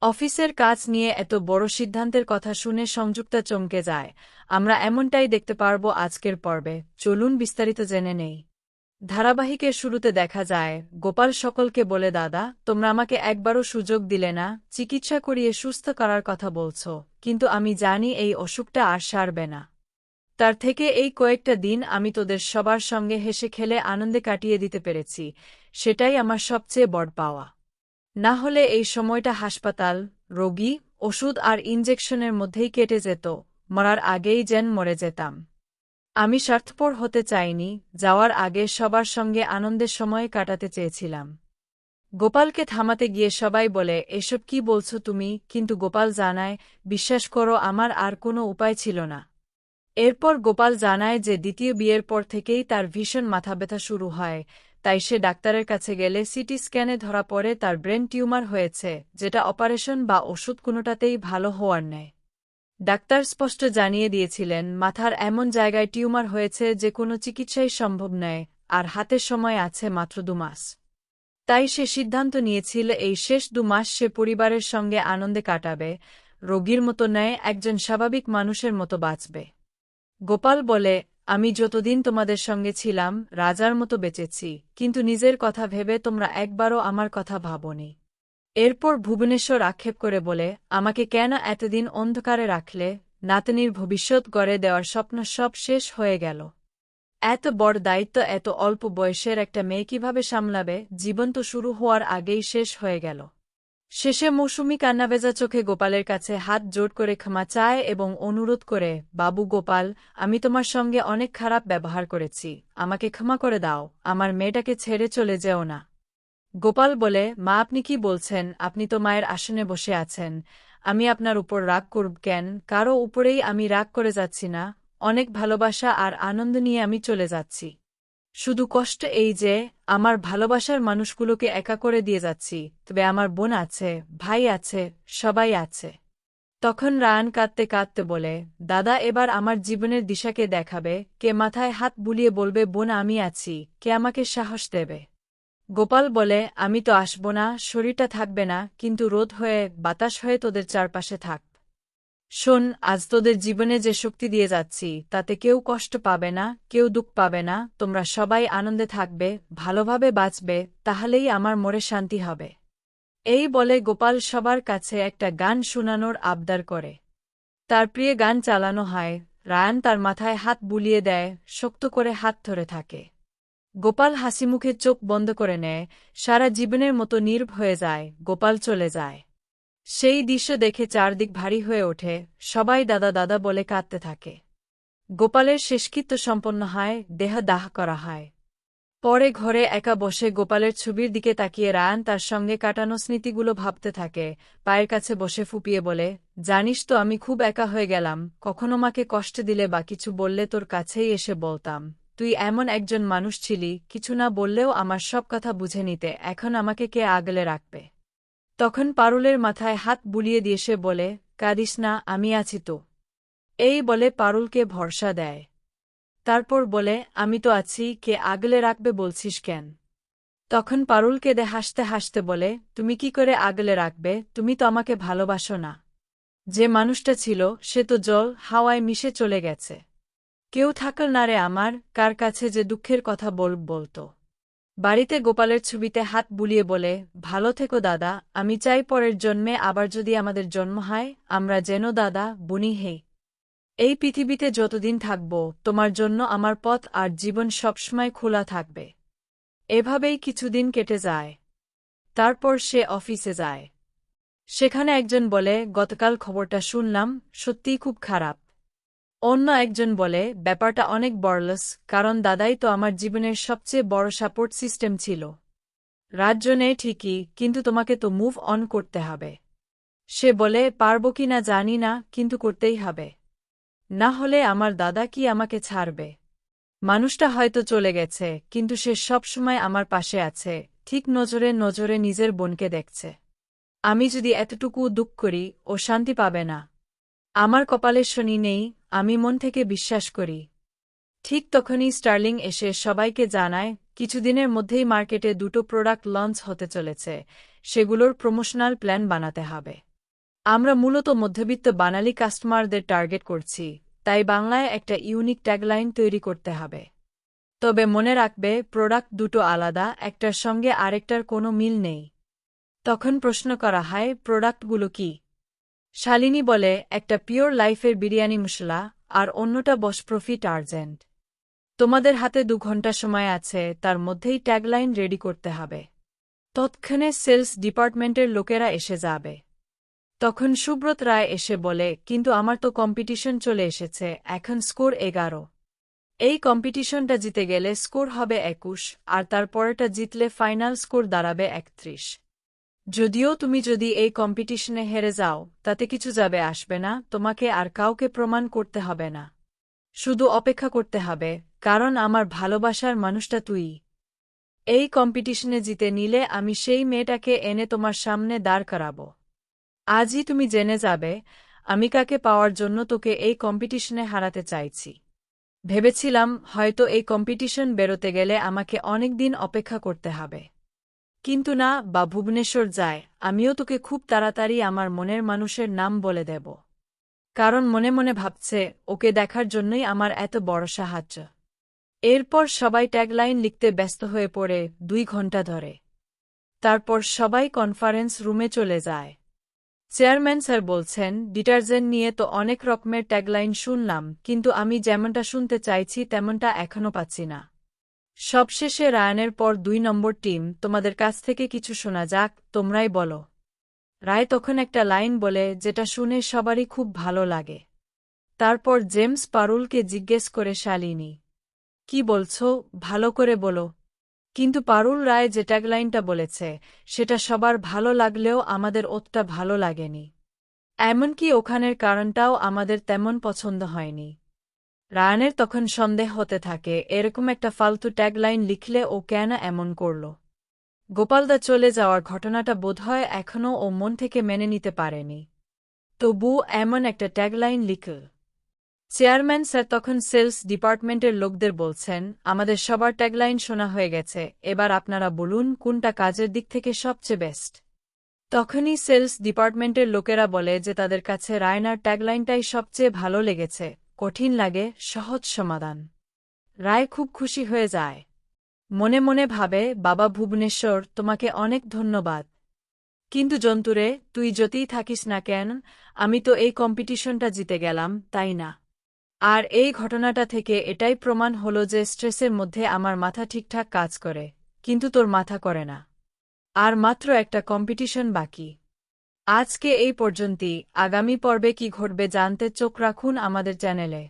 অফিসের কাজ নিয়ে এত বড় সিদ্ধান্তের কথা শুনে সংযুক্তা চমকে যায়। আমরা এমনটাই দেখতে পারব আজকের পর্বে। চলুন বিস্তারিত জেনে নেই। ধারাবাহিকের শুরুতে দেখা যায় গোপাল সকলকে বলে, দাদা, তোমরা আমাকে একবারও সুযোগ দিলে না, চিকিৎসা করিয়ে সুস্থ করার কথা বলছ, কিন্তু আমি জানি এই অসুখটা আর সারবে না। তার থেকে এই কয়েকটা দিন আমি তোদের সবার সঙ্গে হেসে খেলে আনন্দে কাটিয়ে দিতে পেরেছি, সেটাই আমার সবচেয়ে বড় পাওয়া। না হলে এই সময়টা হাসপাতাল, রোগী, ওষুধ আর ইনজেকশনের মধ্যেই কেটে যেত, মরার আগেই যেন মরে যেতাম। আমি স্বার্থপর হতে চাইনি, যাওয়ার আগে সবার সঙ্গে আনন্দের সময় কাটাতে চেয়েছিলাম। গোপালকে থামাতে গিয়ে সবাই বলে, এসব কি বলছো তুমি, কিন্তু গোপাল জানায়, বিশ্বাস করো, আমার আর কোনো উপায় ছিল না। এরপর গোপাল জানায় যে দ্বিতীয় বিয়ের পর থেকেই তার ভীষণ মাথাব্যথা শুরু হয়, তাই সে ডাক্তারের কাছে গেলে সিটি স্ক্যানে ধরা পড়ে তার ব্রেন টিউমার হয়েছে, যেটা অপারেশন বা ওষুধ কোনোটাতেই ভালো হওয়ার নেই। ডাক্তার স্পষ্ট জানিয়ে দিয়েছিলেন মাথার এমন জায়গায় টিউমার হয়েছে যে কোনো চিকিৎসাই সম্ভব নয়, আর হাতের সময় আছে মাত্র 2 মাস। তাই সে সিদ্ধান্ত নিয়েছিল এই শেষ 2 মাস সে পরিবারের সঙ্গে আনন্দে কাটাবে, রোগীর মতো নয়, একজন স্বাভাবিক মানুষের মতো বাঁচবে। গোপাল বলে, আমি যতদিন তোমাদের সঙ্গে ছিলাম রাজার মতো বেঁচেছি, কিন্তু নিজের কথা ভেবে তোমরা একবারও আমার কথা ভাবোনি। এরপর ভুবনেশ্বর আক্ষেপ করে বলে, আমাকে কেন এতদিন অন্ধকারে রাখলে, নাতনির ভবিষ্যৎ গড়ে দেওয়ার স্বপ্ন সব শেষ হয়ে গেল। এত বড় দায়িত্ব এত অল্প বয়সের একটা মেয়ে কিভাবে সামলাবে, জীবন তো শুরু হওয়ার আগেই শেষ হয়ে গেল। শেষে মৌসুমী কান্নাভেজা চোখে গোপালের কাছে হাত জোড় করে ক্ষমা চায় এবং অনুরোধ করে, বাবু গোপাল, আমি তোমার সঙ্গে অনেক খারাপ ব্যবহার করেছি, আমাকে ক্ষমা করে দাও, আমার মেয়েটাকে ছেড়ে চলে যেও না। গোপাল বলে, মা, আপনি কি বলছেন, আপনি তো মায়ের আসনে বসে আছেন, আমি আপনার উপর রাগ করব কেন, কারো উপরেই আমি রাগ করে যাচ্ছি না, অনেক ভালোবাসা আর আনন্দ নিয়ে আমি চলে যাচ্ছি। শুধু কষ্ট এই যে, আমার ভালোবাসার মানুষগুলোকে একা করে দিয়ে যাচ্ছি, তবে আমার বোন আছে, ভাই আছে, সবাই আছে। তখন রায়ান কাঁদতে কাঁদতে বলে, দাদা, এবার আমার জীবনের দিশাকে দেখাবে, কে মাথায় হাত বুলিয়ে বলবে, বোন আমি আছি, কে আমাকে সাহস দেবে। গোপাল বলে, আমি তো আসব না, শরীরটা থাকবে না, কিন্তু রোদ হয়ে বাতাস হয়ে তোদের চারপাশে থাক। শোন, আজ তোদের জীবনে যে শক্তি দিয়ে যাচ্ছি তাতে কেউ কষ্ট পাবে না, কেউ দুঃখ পাবে না, তোমরা সবাই আনন্দে থাকবে, ভালোভাবে বাঁচবে, তাহলেই আমার মরে শান্তি হবে। এই বলে গোপাল সবার কাছে একটা গান শোনানোর আবদার করে। তার প্রিয় গান চালানো হয়, রায়ান তার মাথায় হাত বুলিয়ে দেয়, শক্ত করে হাত ধরে থাকে। গোপাল হাসিমুখে চোখ বন্ধ করে নেয়, সারা জীবনের মতো নীরব হয়ে যায়, গোপাল চলে যায়। সেই দৃশ্য দেখে চারদিক ভারী হয়ে ওঠে, সবাই দাদা দাদা বলে কাঁদতে থাকে। গোপালের শেষকৃত্য সম্পন্ন হয়, দেহ দাহ করা হয়। পরে ঘরে একা বসে গোপালের ছবির দিকে তাকিয়ে রায়ান তার সঙ্গে কাটানো স্মৃতিগুলো ভাবতে থাকে, পায়ের কাছে বসে ফুপিয়ে বলে, জানিস তো আমি খুব একা হয়ে গেলাম, কখনো মাকে কষ্ট দিলে বা কিছু বললে তোর কাছেই এসে বলতাম, তুই এমন একজন মানুষ ছিলি, কিছু না বললেও আমার সব কথা বুঝে নিতে, এখন আমাকে কে আগলে রাখবে। তখন পারুলের মাথায় হাত বুলিয়ে দিয়ে সে বলে, কাঁদিস না, আমি আছি তো। এই বলে পারুলকে ভরসা দেয়। তারপর বলে, আমি তো আছি, কে আগলে রাখবে বলছিস কেন। তখন পারুল কেঁদে হাসতে হাসতে বলে, তুমি কি করে আগলে রাখবে, তুমি তো আমাকে ভালোবাসো না। যে মানুষটা ছিল সে তো জল হাওয়ায় মিশে চলে গেছে। কেউ থাকল না রে আমার, কার কাছে যে দুঃখের কথা বলতো। বাড়িতে গোপালের ছবিতে হাত বুলিয়ে বলে, ভালো থেকো দাদা, আমি চাই পরের জন্মে আবার যদি আমাদের জন্ম হয়, আমরা যেন দাদা বুনি হেই। এই পৃথিবীতে যতদিন থাকব তোমার জন্য আমার পথ আর জীবন সবসময় খোলা থাকবে। এভাবেই কিছুদিন কেটে যায়। তারপর সে অফিসে যায়। সেখানে একজন বলে, গতকাল খবরটা শুনলাম, সত্যিই খুব খারাপ। অন্য একজন বলে, ব্যাপারটা অনেক বড়লস, কারণ দাদাই তো আমার জীবনের সবচেয়ে বড় সাপোর্ট সিস্টেম ছিল। রাজ্য নেই ঠিকই, কিন্তু তোমাকে তো মুভ অন করতে হবে। সে বলে, পারব কি না জানি না, কিন্তু করতেই হবে। না হলে আমার দাদা কি আমাকে ছাড়বে। মানুষটা হয়তো চলে গেছে, কিন্তু সে সবসময় আমার পাশে আছে, ঠিক নজরে নজরে নিজের বোনকে দেখছে। আমি যদি এতটুকু দুঃখ করি, ও শান্তি পাবে না। আমার কপালে শনি নেই, আমি মন থেকে বিশ্বাস করি। ঠিক তখনই স্টার্লিং এসে সবাইকে জানায়, কিছুদিনের মধ্যেই মার্কেটে 2টো প্রোডাক্ট লঞ্চ হতে চলেছে, সেগুলোর প্রমোশনাল প্ল্যান বানাতে হবে। আমরা মূলত মধ্যবিত্ত বাঙালি কাস্টমারদের টার্গেট করছি, তাই বাংলায় একটা ইউনিক ট্যাগলাইন তৈরি করতে হবে। তবে মনে রাখবে, প্রোডাক্ট দুটো আলাদা, একটার সঙ্গে আরেকটার কোনো মিল নেই। তখন প্রশ্ন করা হয়, প্রোডাক্টগুলো কি? শালিনী বলে, একটা পিওর লাইফের বিরিয়ানি মশলা, আর অন্যটা বশপ্রফি টার্জেন্ট। তোমাদের হাতে 2 ঘন্টা সময় আছে, তার মধ্যেই ট্যাগলাইন রেডি করতে হবে। তৎক্ষণে সেলস ডিপার্টমেন্টের লোকেরা এসে যাবে। তখন সুব্রত রায় এসে বলে, কিন্তু আমার তো কম্পিটিশন চলে এসেছে, এখন স্কোর 11। এই কম্পিটিশনটা জিতে গেলে স্কোর হবে 21, আর তারপরেটা জিতলে ফাইনাল স্কোর দাঁড়াবে 31। যদিও তুমি যদি এই কম্পিটিশনে হেরে যাও, তাতে কিছু যাবে আসবে না, তোমাকে আর কাউকে প্রমাণ করতে হবে না। শুধু অপেক্ষা করতে হবে, কারণ আমার ভালোবাসার মানুষটা তুই। এই কম্পিটিশনে জিতে নিলে আমি সেই মেয়েটাকে এনে তোমার সামনে দাঁড় করাবো। আজই তুমি জেনে যাবে আমি কাকে পাওয়ার জন্য তোকে এই কম্পিটিশনে হারাতে চাইছি। ভেবেছিলাম হয়তো এই কম্পিটিশন বেরোতে গেলে আমাকে অনেক দিন অপেক্ষা করতে হবে, কিন্তু না, বা ভুবনেশ্বর যায়, আমিও তোকে খুব তাড়াতাড়ি আমার মনের মানুষের নাম বলে দেব। কারণ মনে মনে ভাবছে, ওকে দেখার জন্যই আমার এত বড় সাহায্য। এরপর সবাই ট্যাগলাইন লিখতে ব্যস্ত হয়ে পড়ে 2 ঘন্টা ধরে। তারপর সবাই কনফারেন্স রুমে চলে যায়। চেয়ারম্যান স্যার বলছেন, ডিটারজেন্ট নিয়ে তো অনেক রকমের ট্যাগলাইন শুনলাম, কিন্তু আমি যেমনটা শুনতে চাইছি তেমনটা এখনো পাচ্ছি না। সবশেষে রায়ানের পর 2 নম্বর টিম, তোমাদের কাছ থেকে কিছু শোনা যাক, তোমরাই বলো। রায় তখন একটা লাইন বলে, যেটা শুনে সবারই খুব ভালো লাগে। তারপর জেমস পারুলকে জিজ্ঞেস করে, শালিনী, কি বলছো, ভালো করে বলো। কিন্তু পারুল রায় যে ট্যাগলাইনটা বলেছে, সেটা সবার ভালো লাগলেও আমাদের অতটা ভালো লাগেনি। এমনকি ওখানের কারণটাও আমাদের তেমন পছন্দ হয়নি। রায়ানের তখন সন্দেহ হতে থাকে, এরকম একটা ফালতু ট্যাগলাইন লিখলে ও কেন এমন করল। গোপালদা চলে যাওয়ার ঘটনাটা বোধহয় এখনও ও মন থেকে মেনে নিতে পারেনি। তবু এমন একটা ট্যাগলাইন লিখল। চেয়ারম্যান স্যার তখন সেলস ডিপার্টমেন্টের লোকদের বলছেন, আমাদের সবার ট্যাগলাইন শোনা হয়ে গেছে, এবার আপনারা বলুন কোনটা কাজের দিক থেকে সবচেয়ে বেস্ট। তখনই সেলস ডিপার্টমেন্টের লোকেরা বলে যে তাদের কাছে রায়নার ট্যাগলাইনটাই সবচেয়ে ভালো লেগেছে, কঠিন লাগে, সহজ সমাধান। রায় খুব খুশি হয়ে যায়। মনে মনে ভাবে, বাবা ভুবনেশ্বর, তোমাকে অনেক ধন্যবাদ। কিন্তু জন্তুরে, তুই যতই থাকিস না কেন, আমি তো এই কম্পিটিশনটা জিতে গেলাম, তাই না? আর এই ঘটনাটা থেকে এটাই প্রমাণ হলো যে স্ট্রেসের মধ্যে আমার মাথা ঠিকঠাক কাজ করে, কিন্তু তোর মাথা করে না। আর মাত্র একটা কম্পিটিশন বাকি। আজকে এই পর্যন্তই, আগামী পর্বে কি ঘটবে জানতে চোখ রাখুন আমাদের চ্যানেলে।